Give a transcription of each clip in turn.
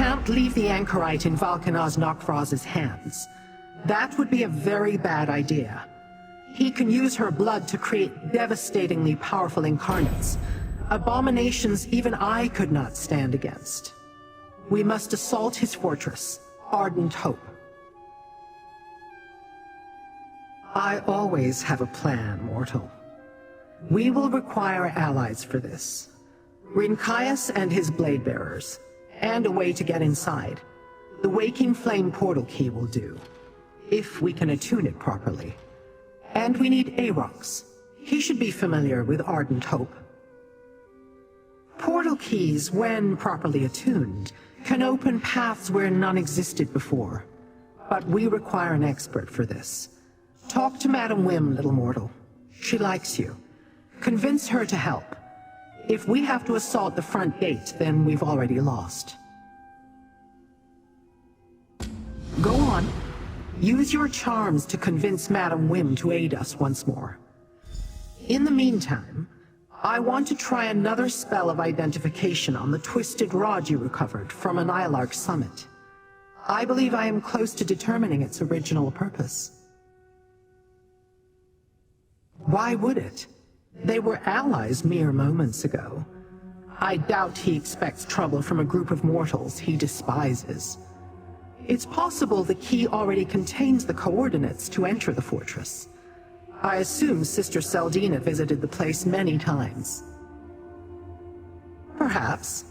can't leave the Anchorite in Valkynaz Nokvroz's hands. That would be a very bad idea. He can use her blood to create devastatingly powerful incarnates, abominations even I could not stand against. We must assault his fortress, Ardent Hope. I always have a plan, mortal. We will require allies for this. Rincaius and his blade bearers, and a way to get inside. The Waking Flame portal key will do, if we can attune it properly. And we need Aarox. He should be familiar with Ardent Hope. Portal keys, when properly attuned, can open paths where none existed before. But we require an expert for this. Talk to Madam Wim, little mortal. She likes you. Convince her to help. If we have to assault the front gate, then we've already lost. Go on. Use your charms to convince Madam Wim to aid us once more. In the meantime, I want to try another spell of identification on the twisted rod you recovered from an Ilark summit. I believe I am close to determining its original purpose. Why would it? They were allies mere moments ago. I doubt he expects trouble from a group of mortals he despises. It's possible the key already contains the coordinates to enter the fortress. I assume Sister Celdina visited the place many times. Perhaps,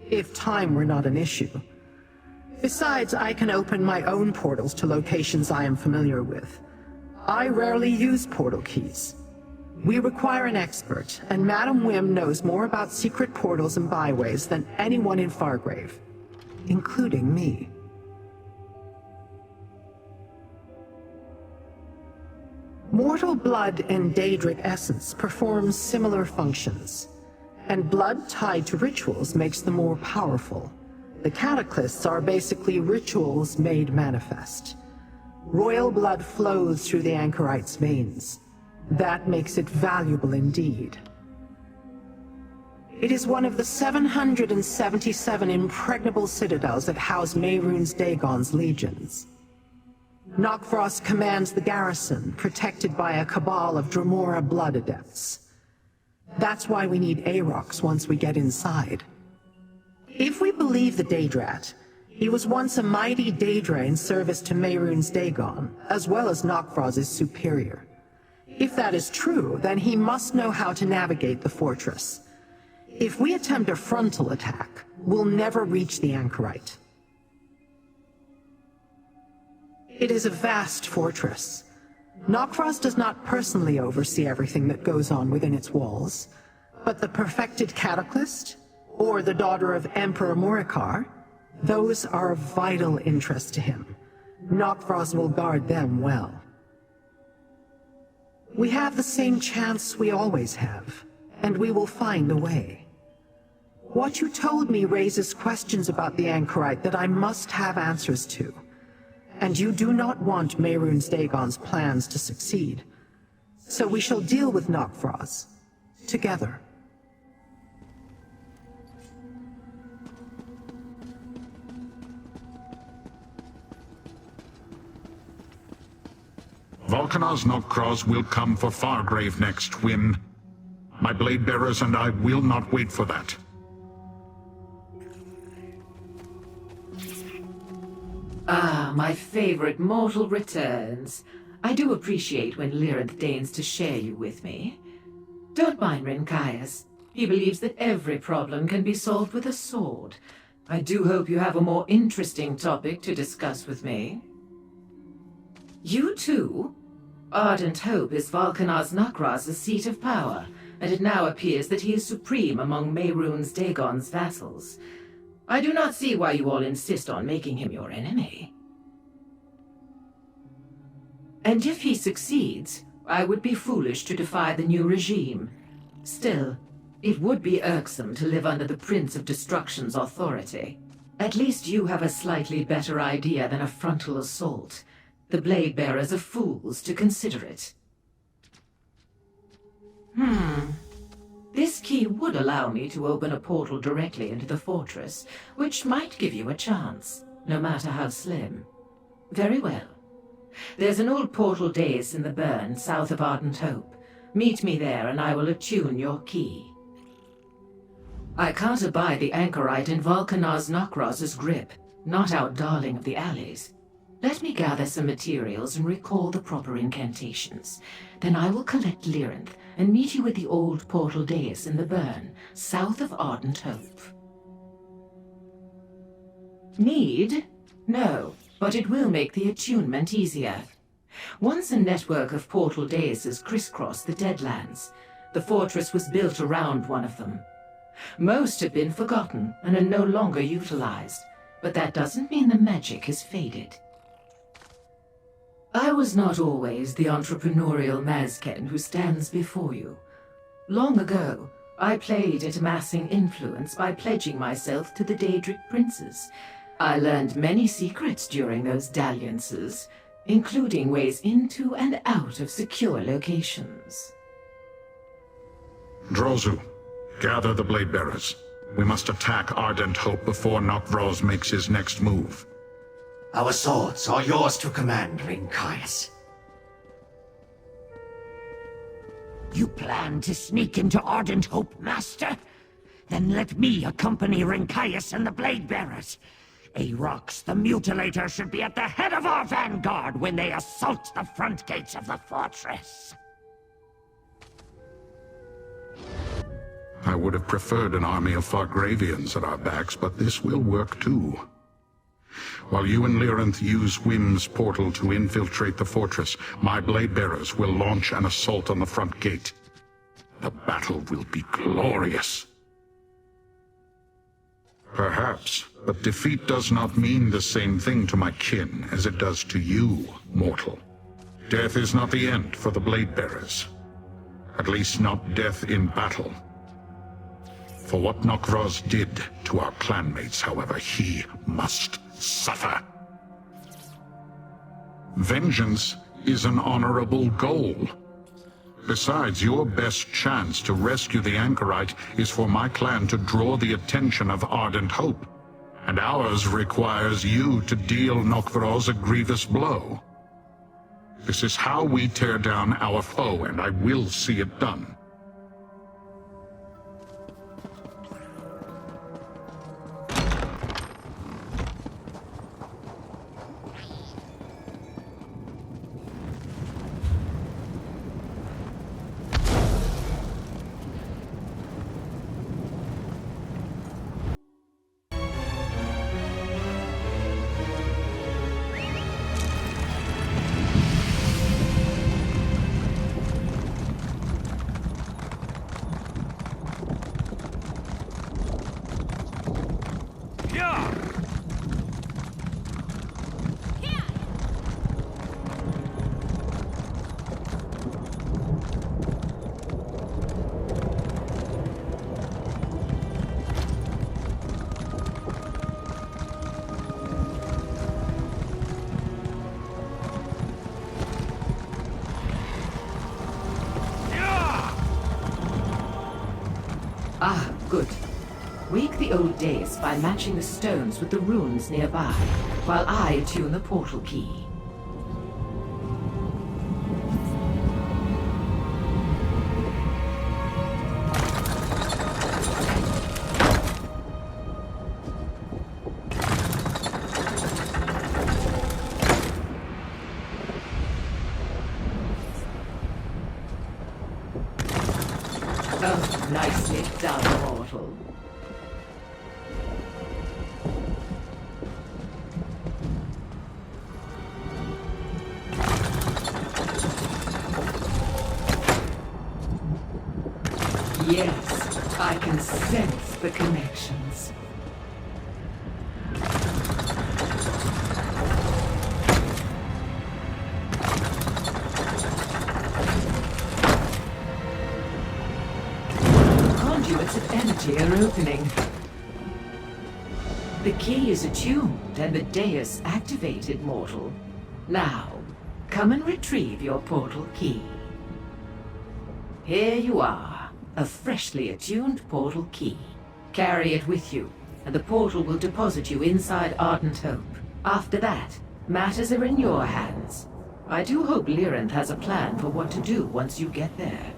if time were not an issue. Besides, I can open my own portals to locations I am familiar with. I rarely use portal keys. We require an expert, and Madam Wim knows more about secret portals and byways than anyone in Fargrave, including me. Mortal blood and Daedric essence performs similar functions, and blood tied to rituals makes them more powerful. The cataclysts are basically rituals made manifest. Royal blood flows through the Anchorite's veins. That makes it valuable indeed. It is one of the 777 impregnable citadels that house Mehrunes Dagon's legions. Nokvroz commands the garrison, protected by a cabal of Dremora blood adepts. That's why we need Aarox once we get inside. If we believe the Daedrat, he was once a mighty Daedra in service to Mehrunes Dagon, as well as Nokvroz's superior. If that is true, then he must know how to navigate the fortress. If we attempt a frontal attack, we'll never reach the Anchorite. It is a vast fortress. Nokvroz does not personally oversee everything that goes on within its walls, but the perfected cataclyst, or the daughter of Emperor Morikar, those are of vital interest to him. Nokvroz will guard them well. We have the same chance we always have, and we will find a way. What you told me raises questions about the Anchorite that I must have answers to. And you do not want Mehrunes Dagon's plans to succeed. So we shall deal with Nokvroz together. Valkynaz Nokvroz will come for Fargrave next, Wim. My blade bearers and I will not wait for that. Ah, my favorite mortal returns. I do appreciate when Lyranth deigns to share you with me. Don't mind Rincaius. He believes that every problem can be solved with a sword. I do hope you have a more interesting topic to discuss with me. You too? Ardent Hope is Valkynaz Nokvroz's seat of power, and it now appears that he is supreme among Mehrunes Dagon's vassals. I do not see why you all insist on making him your enemy. And if he succeeds, I would be foolish to defy the new regime. Still, it would be irksome to live under the Prince of Destruction's authority. At least you have a slightly better idea than a frontal assault. The blade bearers are fools to consider it. This key would allow me to open a portal directly into the fortress, which might give you a chance, no matter how slim. Very well. There's an old portal dais in the burn south of Ardent Hope. Meet me there and I will attune your key. I can't abide the Anchorite in Valkynaz Nokvroz's grip, not our darling of the alleys. Let me gather some materials and recall the proper incantations. Then I will collect Lyranth and meet you at the old portal dais in the burn, south of Ardent Hope. Need? No, but it will make the attunement easier. Once a network of portal daises crisscrossed the Deadlands. The fortress was built around one of them. Most have been forgotten and are no longer utilized, but that doesn't mean the magic has faded. I was not always the entrepreneurial Mazken who stands before you. Long ago, I played at amassing influence by pledging myself to the Daedric princes. I learned many secrets during those dalliances, including ways into and out of secure locations. Drozu, gather the Blade Bearers. We must attack Ardent Hope before Nokvroz makes his next move. Our swords are yours to command, Rinkias. You plan to sneak into Ardent Hope, Master? Then let me accompany Rinkias and the Blade Bearers. Arox the Mutilator should be at the head of our vanguard when they assault the front gates of the fortress. I would have preferred an army of Fargravians at our backs, but this will work too. While you and Lyranth use Wym's portal to infiltrate the fortress, my Blade Bearers will launch an assault on the front gate. The battle will be glorious. Perhaps, but defeat does not mean the same thing to my kin as it does to you, mortal. Death is not the end for the Blade Bearers. At least not death in battle. For what Nokvroz did to our clanmates, however, he must suffer. Vengeance is an honorable goal. Besides, your best chance to rescue the Anchorite is for my clan to draw the attention of Ardent Hope, and ours requires you to deal Nokvroz a grievous blow. This is how we tear down our foe, and I will see it done. Ah, good. Wake the old dais by matching the stones with the runes nearby, while I attune the portal key. Oh, nicely done, mortal. Yes, I can sense the connections. Conduits of energy are opening. The key is attuned and the dais activated, mortal. Now, come and retrieve your portal key. Here you are. a freshly attuned portal key. Carry it with you, and the portal will deposit you inside Ardent Hope. After that, matters are in your hands. I do hope Lyranth has a plan for what to do once you get there.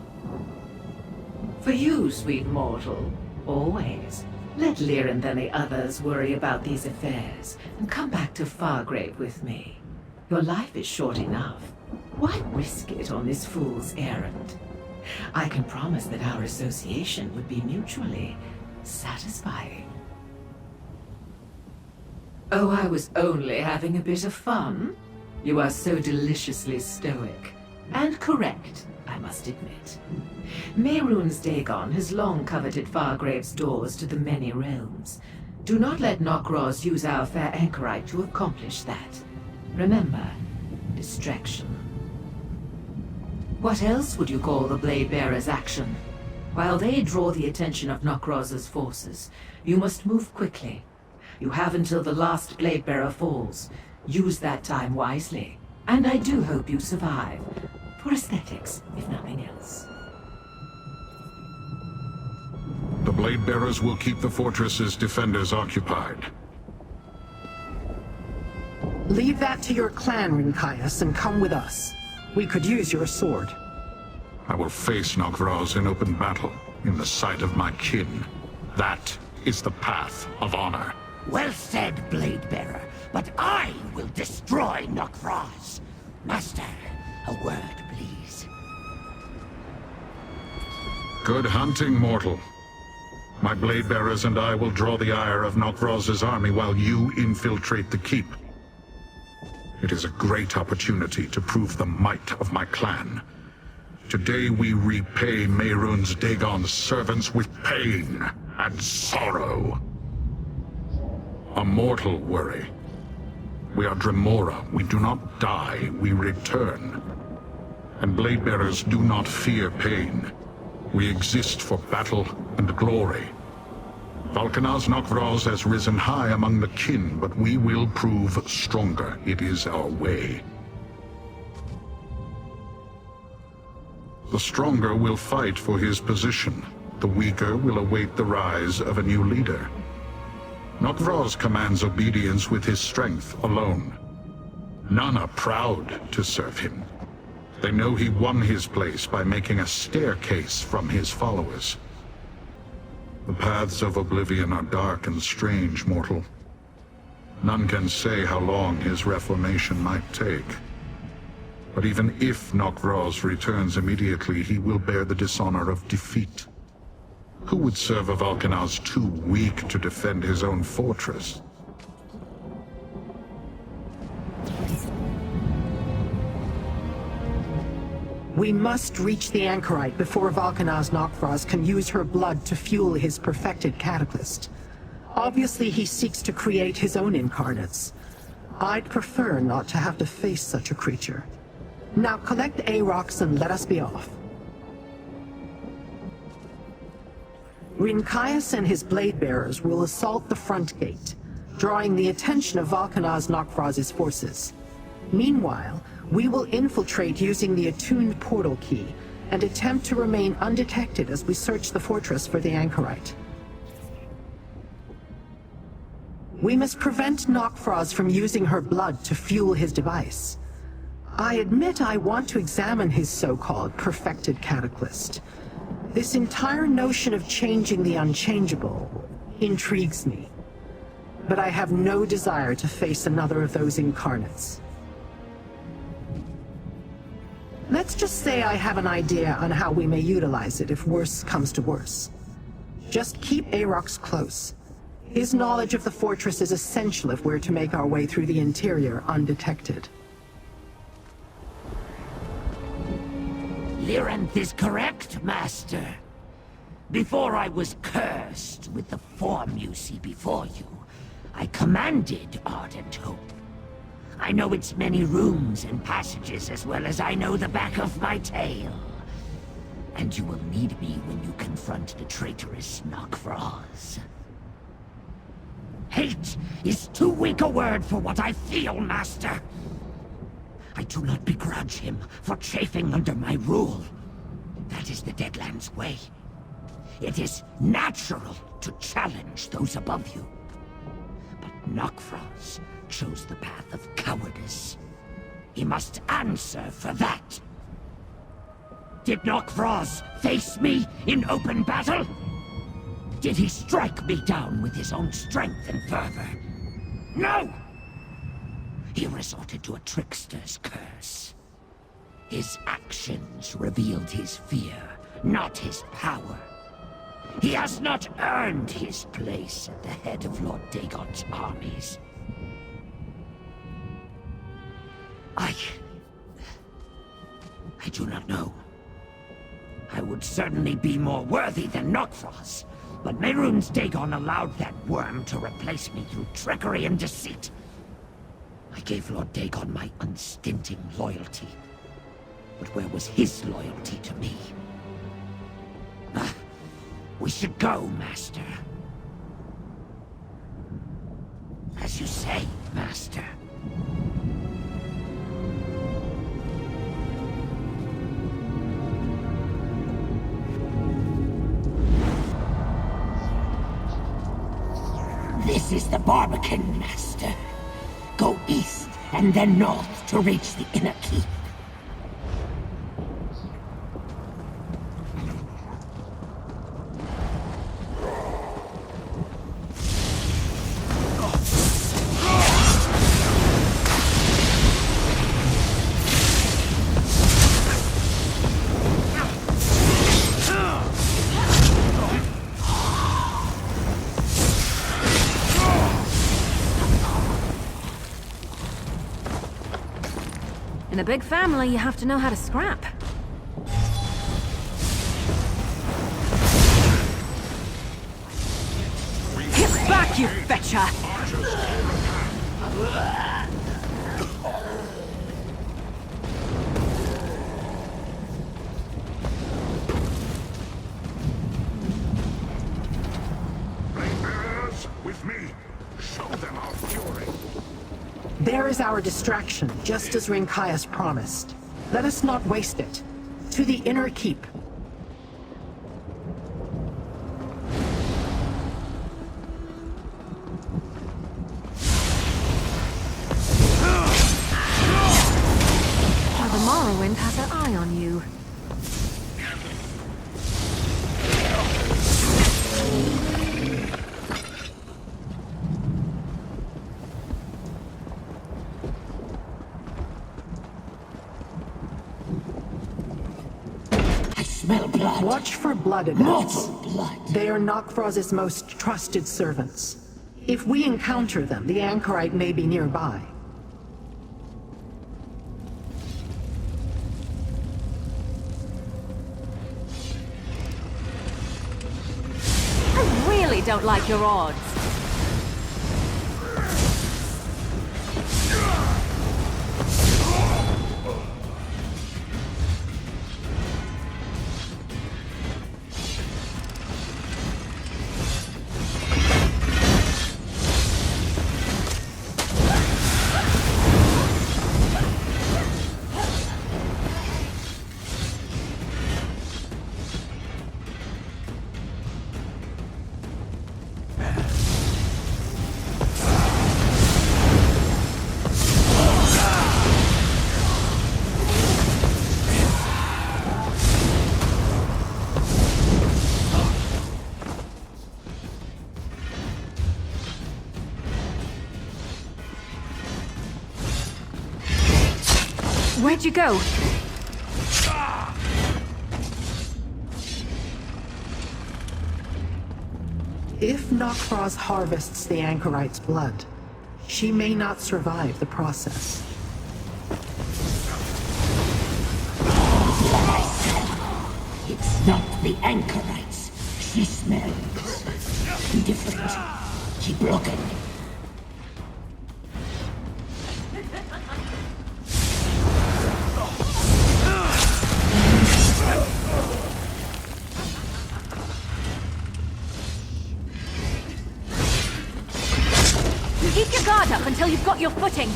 For you, sweet mortal, always, let Lyranth and the others worry about these affairs, and come back to Fargrave with me. Your life is short enough. Why risk it on this fool's errand? I can promise that our association would be mutually satisfying. Oh, I was only having a bit of fun. You are so deliciously stoic. And correct, I must admit. Mehrunes Dagon has long coveted Fargrave's doors to the many realms. Do not let Nokvroz use our fair Anchorite to accomplish that. Remember, distraction. What else would you call the Blade Bearer's action? While they draw the attention of Nokvroz's forces, you must move quickly. You have until the last Blade Bearer falls. Use that time wisely. And I do hope you survive. For aesthetics, if nothing else. The Blade Bearers will keep the fortress's defenders occupied. Leave that to your clan, Rinkaius, and come with us. We could use your sword. I will face Nokvroz in open battle, in the sight of my kin. That is the path of honor. Well said, Blade Bearer, but I will destroy Nokvroz. Master, a word, please. Good hunting, mortal. My Blade Bearers and I will draw the ire of Nokvroz's army while you infiltrate the keep. It is a great opportunity to prove the might of my clan. Today we repay Mehrunes Dagon's servants with pain and sorrow. A mortal worry. We are Dremora. We do not die, we return. And Blade Bearers do not fear pain. We exist for battle and glory. Valkynaz Nokvroz has risen high among the kin, but we will prove stronger. It is our way. The stronger will fight for his position. The weaker will await the rise of a new leader. Nokvroz commands obedience with his strength alone. None are proud to serve him. They know he won his place by making a staircase from his followers. The paths of oblivion are dark and strange, mortal. None can say how long his reformation might take. But even if Nokvroz returns immediately, he will bear the dishonor of defeat. Who would serve a Valkynaz too weak to defend his own fortress? We must reach the Anchorite before Valkynaz Nokvroz can use her blood to fuel his perfected cataclyst. Obviously, he seeks to create his own incarnates. I'd prefer not to have to face such a creature. Now collect Aarox and let us be off. Rinkaius and his blade bearers will assault the front gate, drawing the attention of Valkynaz Nokvroz's forces. Meanwhile, we will infiltrate using the attuned portal key and attempt to remain undetected as we search the fortress for the Anchorite. We must prevent Nokvroz from using her blood to fuel his device. I admit I want to examine his so-called perfected cataclyst. This entire notion of changing the unchangeable intrigues me. But I have no desire to face another of those incarnates. Let's just say I have an idea on how we may utilize it if worse comes to worse. Just keep Aarox close. His knowledge of the fortress is essential if we're to make our way through the interior undetected. Lyranth is correct, Master. Before I was cursed with the form you see before you, I commanded Ardent Hope. I know its many rooms and passages as well as I know the back of my tail. And you will need me when you confront the traitorous Nokvroz. Hate is too weak a word for what I feel, Master. I do not begrudge him for chafing under my rule. That is the Deadlands way. It is natural to challenge those above you. But Nokvroz chose the path of cowardice. He must answer for that. Did Nokvroz face me in open battle? Did he strike me down with his own strength and fervor? No! He resorted to a trickster's curse. His actions revealed his fear, not his power. He has not earned his place at the head of Lord Dagon's armies. I do not know. I would certainly be more worthy than Nokvroz, but Mehrunes Dagon allowed that worm to replace me through trickery and deceit. I gave Lord Dagon my unstinting loyalty, but where was his loyalty to me? We should go, Master. As you say, Master. This is the Barbican, Master. Go east and then north to reach the inner keep. In a big family, you have to know how to scrap. Get back, you fetcher! Blade-bearers, with me. Show them our fury. There is our distraction, just as Rinkaius promised. Let us not waste it. To the inner keep. Now the Morrowind has her eye on you. Smell blood. Watch for blood adepts. Mortal blood. They are Nokvroz's most trusted servants. If we encounter them, the Anchorite may be nearby. I really don't like your odds. Where'd you go? If Nokvroz harvests the Anchorite's blood, she may not survive the process. It's not the Anchorites. She smells different. She broken. Keep your guard up until you've got your footing.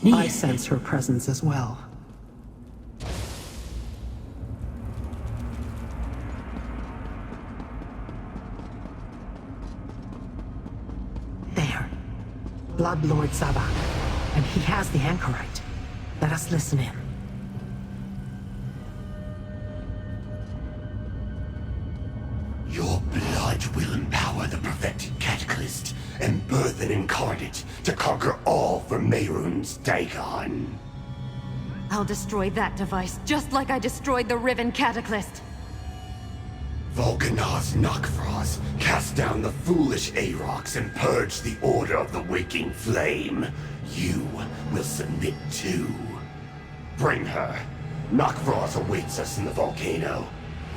I sense her presence as well. There. Blood Lord Zabak. And he has the Anchorite. Let us listen in. Your blood will empower the perfected cataclyst and birth an incarnate to conquer all for Mehrunes Dagon. I'll destroy that device, just like I destroyed the Riven Cataclyst. Valkynaz Nokvroz, cast down the foolish Aarox and purge the Order of the Waking Flame. You will submit too. Bring her. Nokvroz awaits us in the volcano.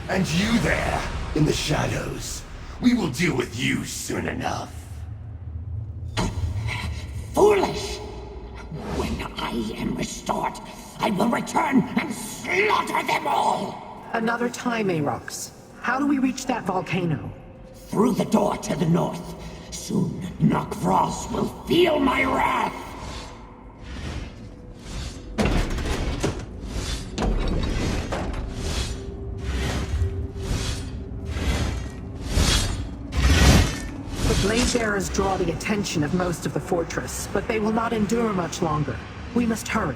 And you there, in the shadows. We will deal with you soon enough. Foolish! When I am restored, I will return and slaughter them all! Another time, Aarox. How do we reach that volcano? Through the door to the north. Soon, Nokvroz will feel my wrath! The Blade Bearers draw the attention of most of the fortress, but they will not endure much longer. We must hurry.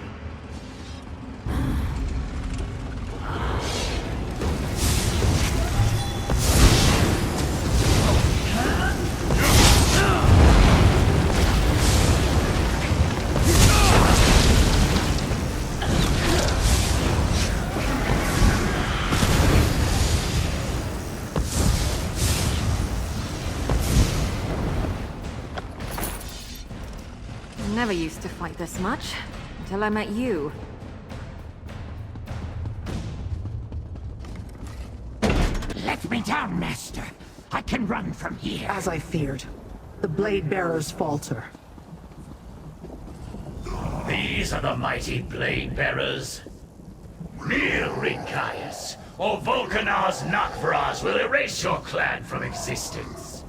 I never used to fight this much, until I met you. Let me down, Master. I can run from here. As I feared. The Blade Bearers falter. These are the mighty Blade Bearers. Kneel, Rinkaius, or Valkynaz Nokvroz will erase your clan from existence.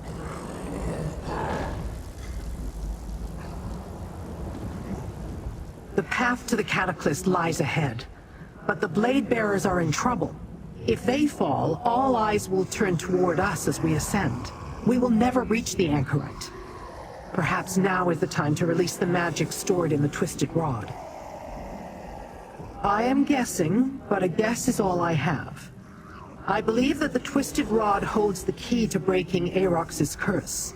The path to the cataclyst lies ahead, but the Blade Bearers are in trouble. If they fall, all eyes will turn toward us as we ascend. We will never reach the Anchorite. Perhaps now is the time to release the magic stored in the Twisted Rod. I am guessing, but a guess is all I have. I believe that the Twisted Rod holds the key to breaking Aarox's curse.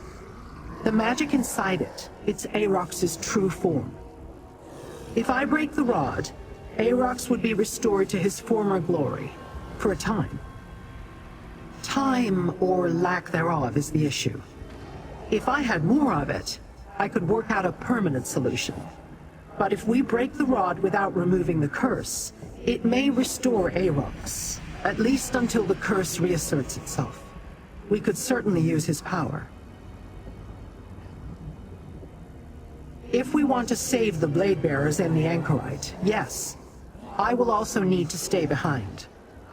The magic inside it, it's Aarox's true form. If I break the rod, Aarox would be restored to his former glory, for a time. Time, or lack thereof, is the issue. If I had more of it, I could work out a permanent solution. But if we break the rod without removing the curse, it may restore Aarox, at least until the curse reasserts itself. We could certainly use his power. If we want to save the Blade Bearers and the Anchorite, yes. I will also need to stay behind.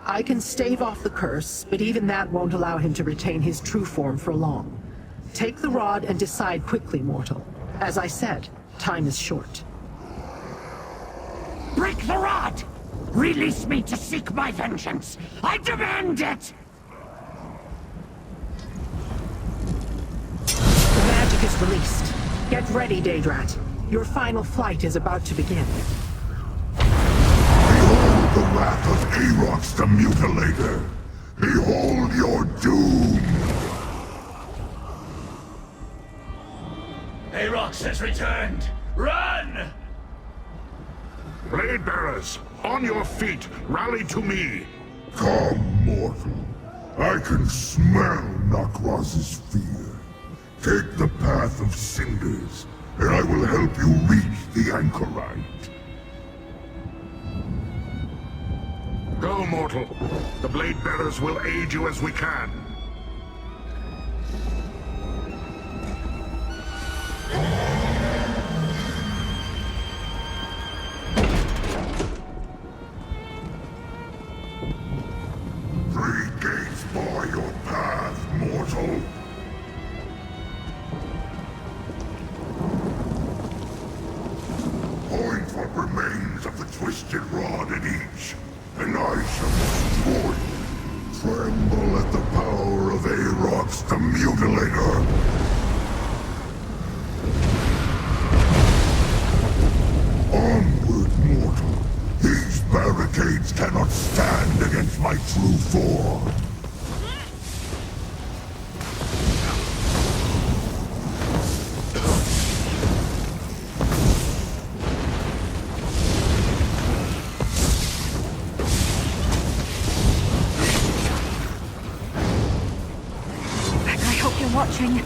I can stave off the curse, but even that won't allow him to retain his true form for long. Take the rod and decide quickly, mortal. As I said, time is short. Break the rod! Release me to seek my vengeance! I demand it! The magic is released. Get ready, Daedrat. Your final flight is about to begin. Behold the wrath of Aarox the Mutilator! Behold your doom! Aarox has returned! Run! Blade Bearers, on your feet, rally to me! Come, mortal. I can smell Nokvroz's fear. Take the path of cinders, and I will help you reach the Anchorite. Go, mortal. The Blade Bearers will aid you as we can. Three gates bar your path, mortal. Point mutilator! Onward, mortal. These barricades cannot stand against my true form. I hope you're watching.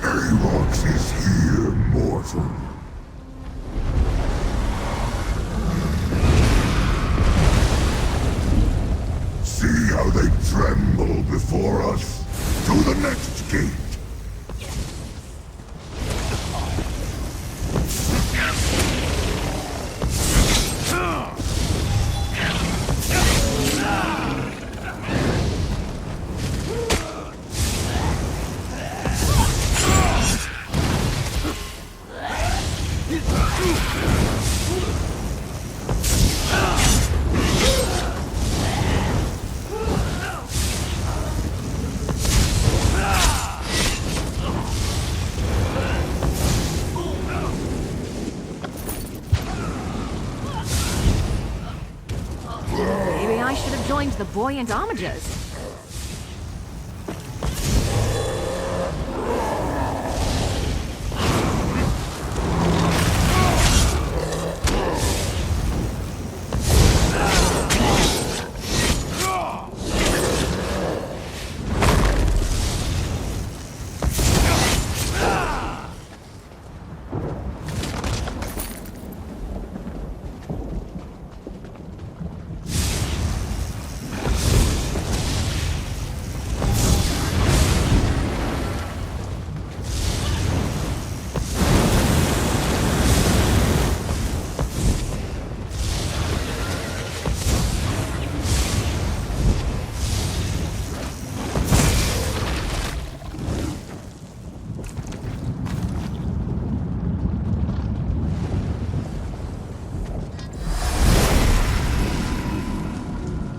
Aarox is here, mortal. See how they tremble before us? To the next gate! Maybe I should have joined the buoyant homages.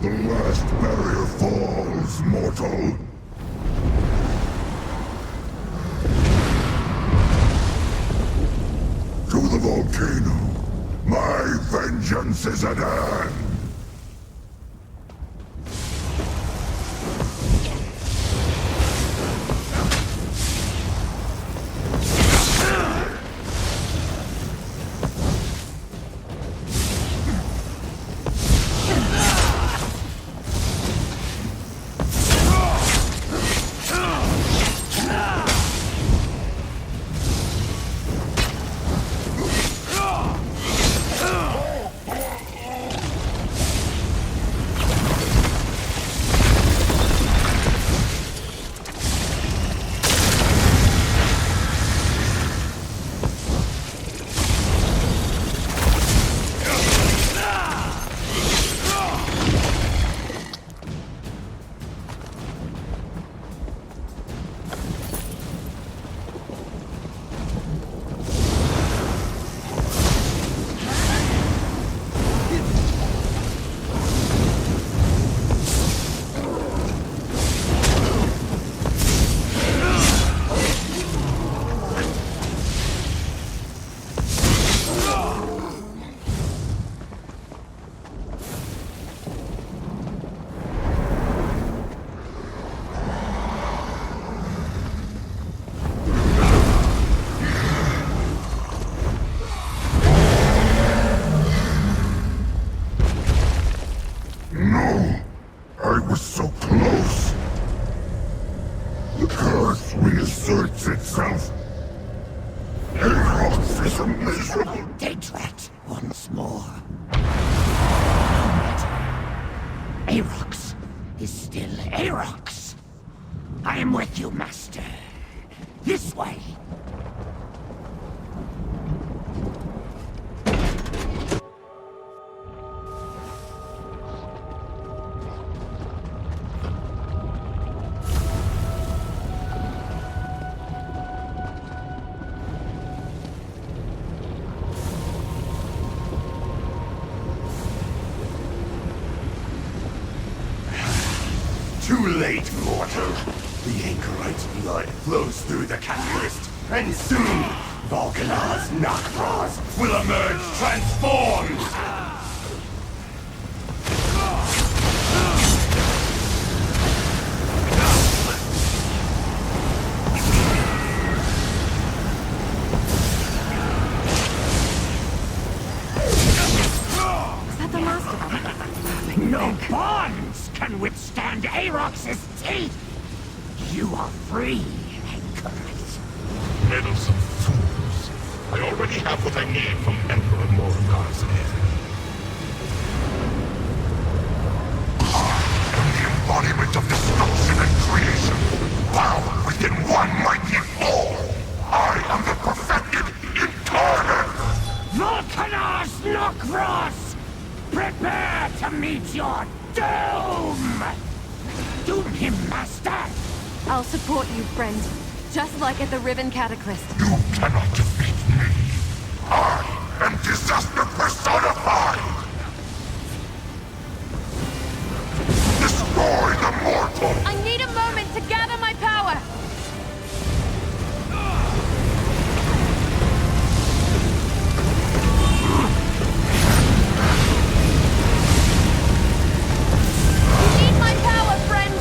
The last barrier falls, mortal. To the volcano. My vengeance is at hand. The curse reasserts itself. Aarox is a miserable Datrat once more. Aarox is still Aarox. I am with you, Master. This way. Too late, mortal. The Anchorite's blood flows through the cataclyst, and soon, Valkynaz Nokvroz will emerge transformed! Is that the last of them? No bonds can withstand Aarox's teeth! You are free, Anchorite. meddlesome fools. I already have what I need from Emperor Morgar's head. I am the embodiment of destruction and creation, bound within one mighty fall. I am the perfected incarnate! Valkynaz Nokvroz! Prepare to meet your doom! Doom him, Master! I'll support you, friend. Just like at the Riven Cataclyst. You cannot defeat me. I am disaster personified! Destroy the mortal! I need a moment to gather my power! You need my power, friend!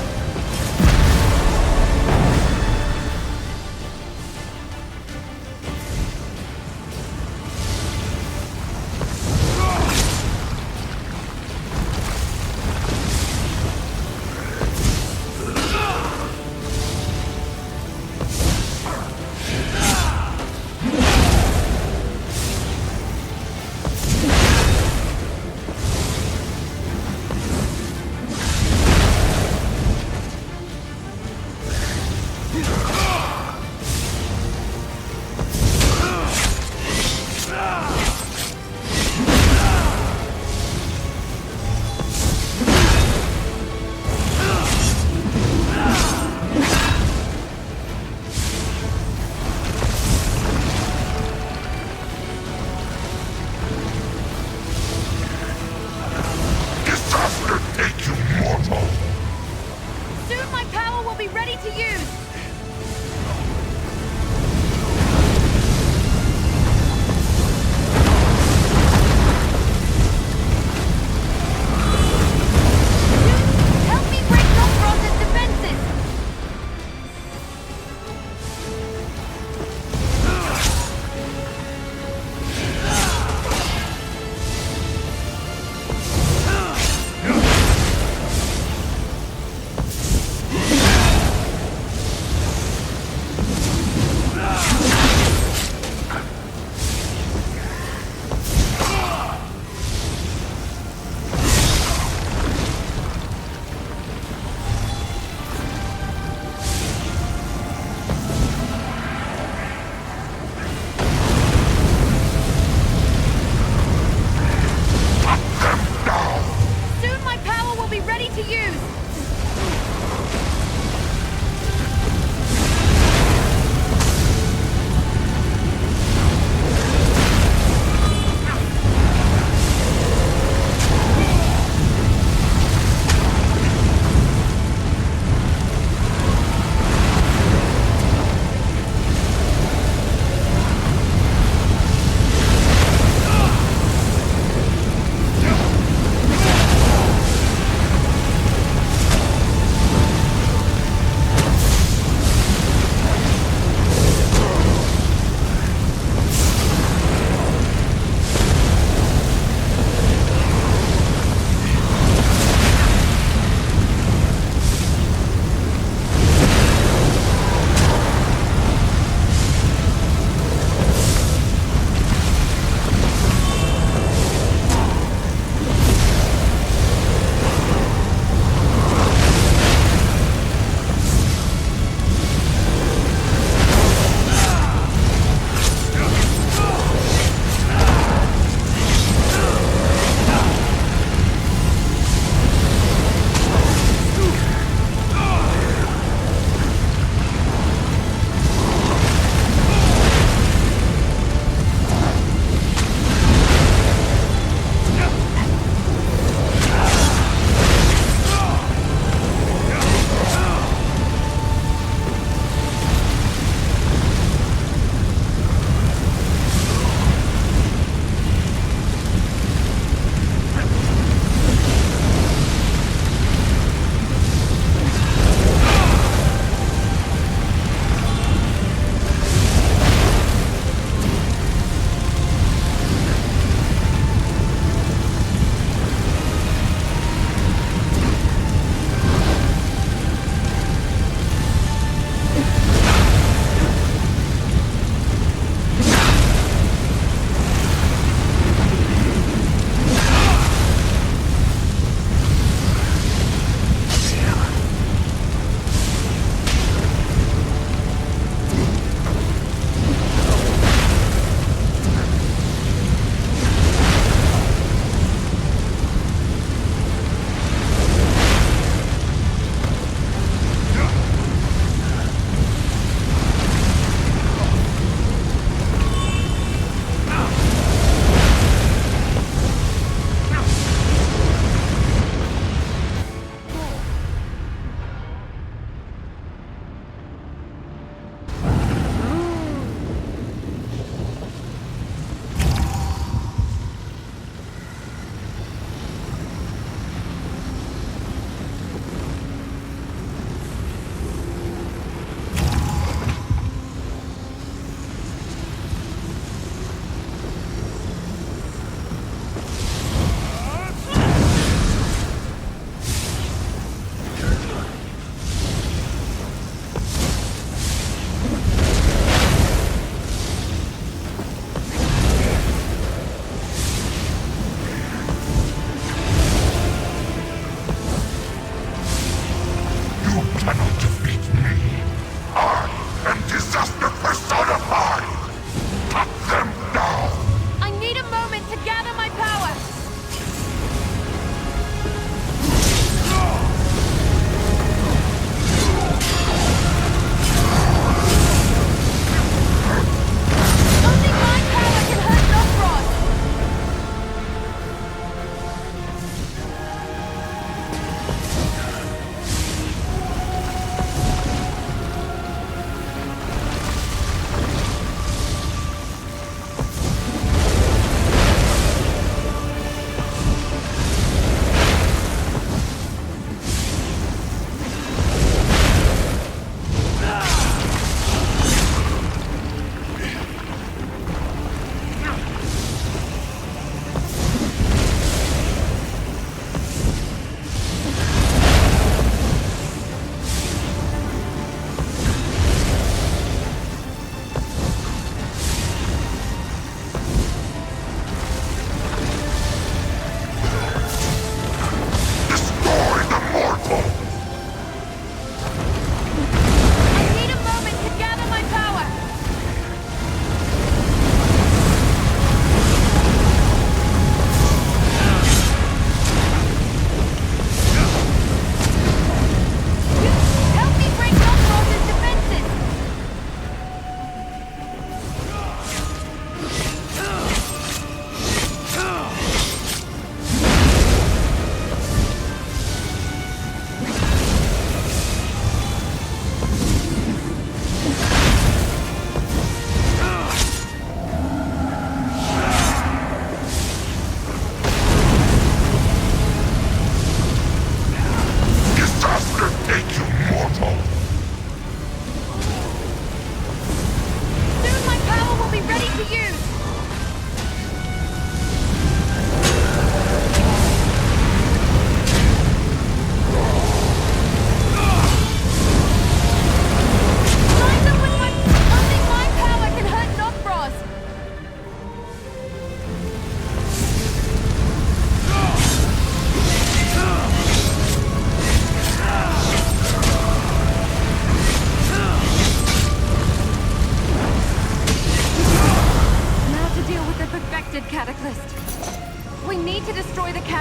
Disaster take you, mortal! Soon my power will be ready to use! Help me break Nokvroz's defenses!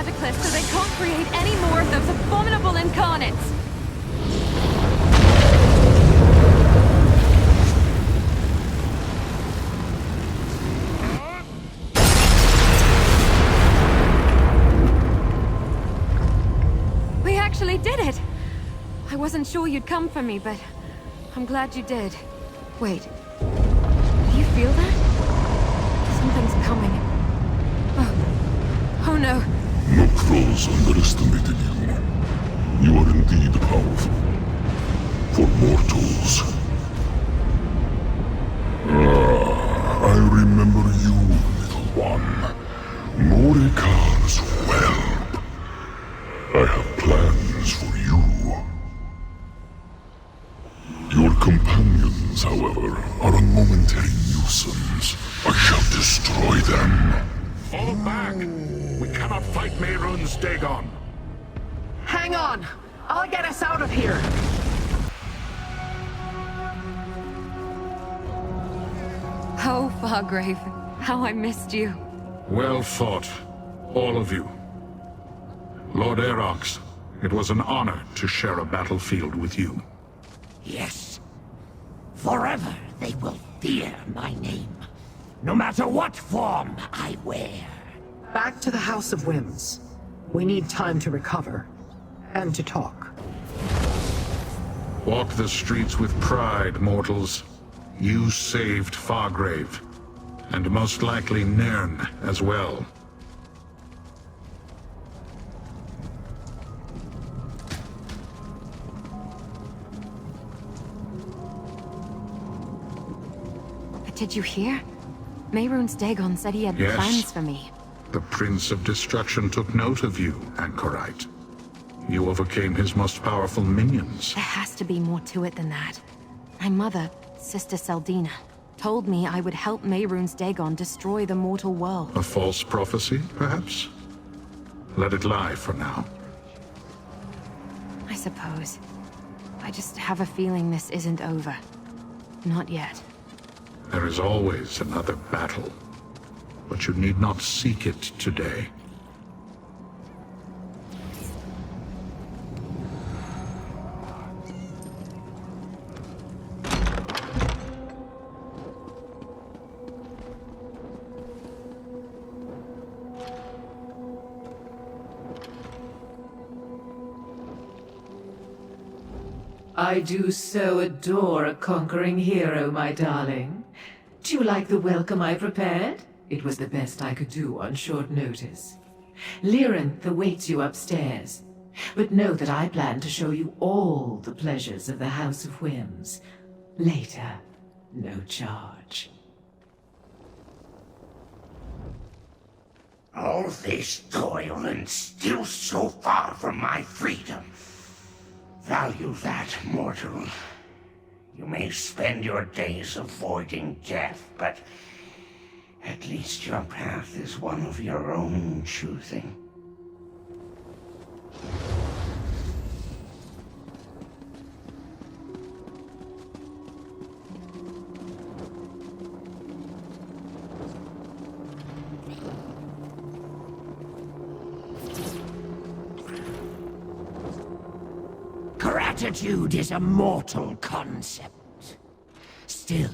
cataclyst so they can't create any more of those abominable incarnates! We actually did it! I wasn't sure you'd come for me, but I'm glad you did. Wait. Do you feel that? Something's coming. Oh no. Nokvroz underestimated you. You are indeed powerful. For mortals. I remember you, little one. Morikar's whelp. I have plans for you. Your companions, however, are a momentary nuisance. I shall destroy them. Fall back! We cannot fight Mehrunes Dagon. Hang on! I'll get us out of here! Oh, Fargrave, how I missed you. Well fought, all of you. Lord Erox, it was an honor to share a battlefield with you. Yes. Forever they will fear my name, no matter what form I wear. Back to the House of Whims. We need time to recover. And to talk. Walk the streets with pride, mortals. You saved Fargrave. And most likely Nairn as well. But did you hear? Mehrunes Dagon said he had Yes. plans for me. The Prince of Destruction took note of you, Anchorite. You overcame his most powerful minions. There has to be more to it than that. My mother, Sister Celdina, told me I would help Mehrunes Dagon destroy the mortal world. A false prophecy, perhaps? Let it lie for now. I suppose. I just have a feeling this isn't over. Not yet. There is always another battle. But you need not seek it today. I do so adore a conquering hero, my darling. Do you like the welcome I prepared? It was the best I could do on short notice. Lyranth awaits you upstairs. But know that I plan to show you all the pleasures of the House of Whims. Later, no charge. All this toil and still so far from my freedom. Value that, mortal. You may spend your days avoiding death, but at least your path is one of your own choosing. Gratitude is a mortal concept. Still,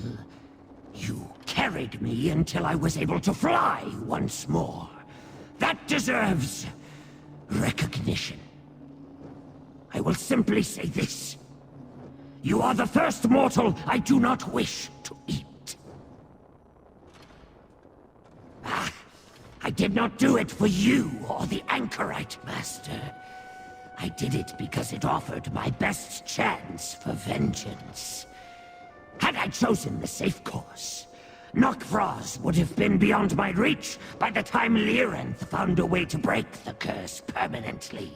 you carried me until I was able to fly once more. That deserves recognition. I will simply say this. You are the first mortal I do not wish to eat. I did not do it for you or the Anchorite, Master. I did it because it offered my best chance for vengeance. Had I chosen the safe course, Nokvroz would have been beyond my reach by the time Lyranth found a way to break the curse permanently.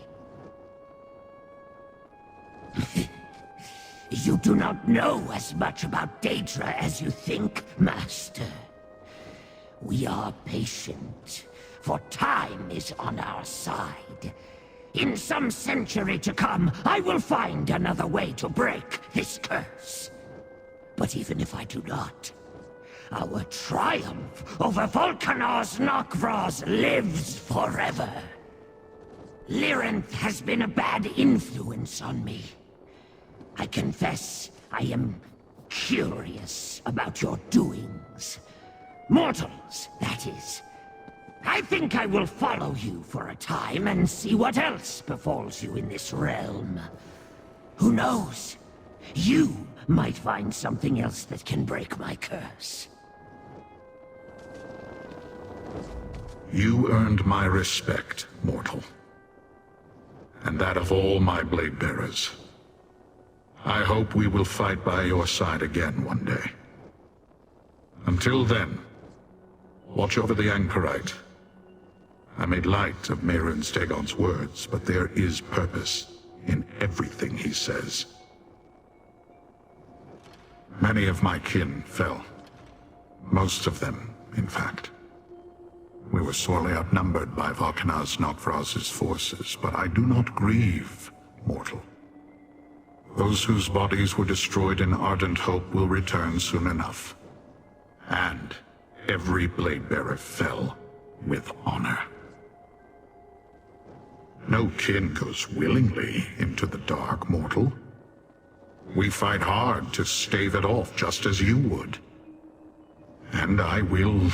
You do not know as much about Daedra as you think, Master. We are patient, for time is on our side. In some century to come, I will find another way to break this curse. But even if I do not, our triumph over Valkynaz Nokvroz lives forever. Lyranth has been a bad influence on me. I confess I am curious about your doings. Mortals, that is. I think I will follow you for a time and see what else befalls you in this realm. Who knows? You might find something else that can break my curse. You earned my respect, mortal. And that of all my blade bearers. I hope we will fight by your side again one day. Until then, watch over the Anchorite. I made light of Mehrunes Dagon's words, but there is purpose in everything he says. Many of my kin fell. Most of them, in fact. We were sorely outnumbered by Valkynaz Nokvroz's forces, but I do not grieve, mortal. Those whose bodies were destroyed in Ardent Hope will return soon enough. And every blade bearer fell with honor. No kin goes willingly into the dark, mortal. We fight hard to stave it off, just as you would. And I will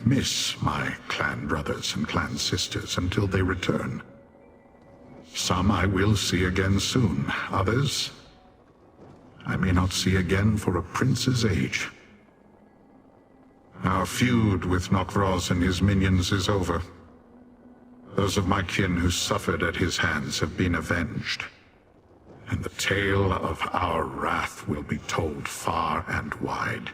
miss my clan brothers and clan sisters until they return. Some I will see again soon. Others, I may not see again for a prince's age. Our feud with Nokvroz and his minions is over. Those of my kin who suffered at his hands have been avenged. And the tale of our wrath will be told far and wide.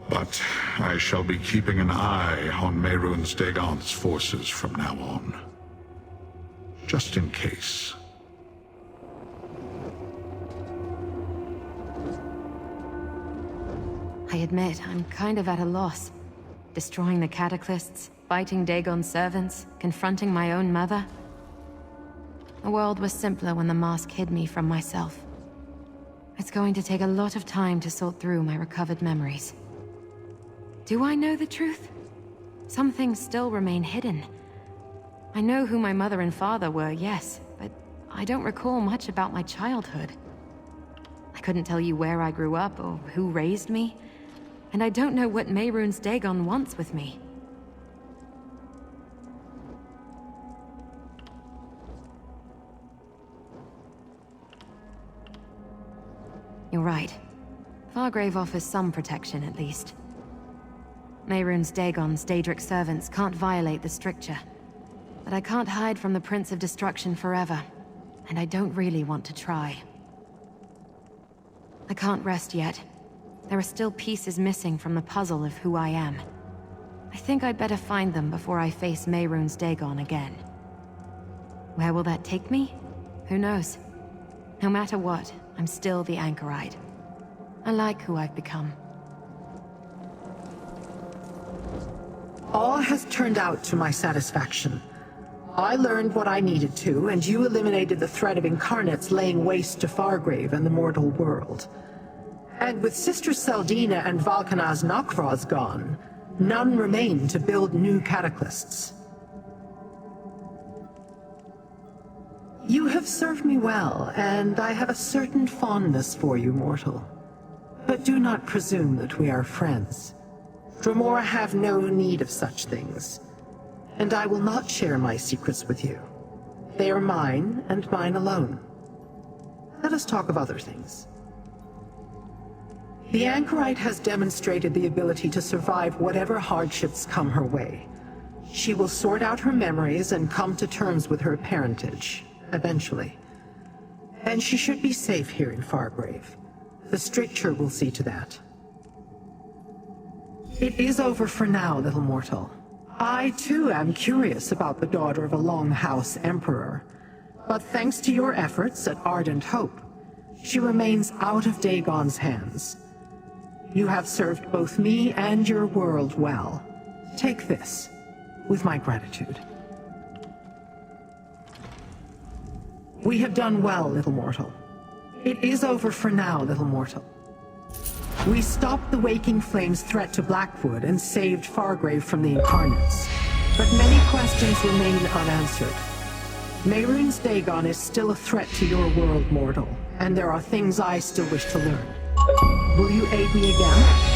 But I shall be keeping an eye on Mehrunes Dagon's forces from now on. Just in case. I admit, I'm kind of at a loss. Destroying the cataclysts, fighting Dagon's servants, confronting my own mother. The world was simpler when the mask hid me from myself. It's going to take a lot of time to sort through my recovered memories. Do I know the truth? Some things still remain hidden. I know who my mother and father were, yes, but I don't recall much about my childhood. I couldn't tell you where I grew up or who raised me. And I don't know what Mehrunes Dagon wants with me. You're right. Fargrave offers some protection, at least. Mehrunes Dagon's Daedric servants can't violate the stricture. But I can't hide from the Prince of Destruction forever. And I don't really want to try. I can't rest yet. There are still pieces missing from the puzzle of who I am. I think I'd better find them before I face Mehrunes Dagon again. Where will that take me? Who knows? No matter what, I'm still the Anchorite. I like who I've become. All has turned out to my satisfaction. I learned what I needed to, and you eliminated the threat of incarnates laying waste to Fargrave and the mortal world. And with Sister Celdina and Valkynaz Nokvroz gone, none remain to build new cataclysts. You have served me well, and I have a certain fondness for you, mortal. But do not presume that we are friends. Dromora have no need of such things, and I will not share my secrets with you. They are mine, and mine alone. Let us talk of other things. The Anchorite has demonstrated the ability to survive whatever hardships come her way. She will sort out her memories and come to terms with her parentage, eventually. And she should be safe here in Fargrave. The stricture will see to that. It is over for now, little mortal. I, too, am curious about the daughter of a Longhouse Emperor. But thanks to your efforts at Ardent Hope, she remains out of Dagon's hands. You have served both me and your world well. Take this, with my gratitude. We have done well, little mortal. It is over for now, little mortal. We stopped the Waking Flame's threat to Blackwood and saved Fargrave from the Incarnates. But many questions remain unanswered. Mehrunes Dagon is still a threat to your world, mortal, and there are things I still wish to learn. Will you aid me again?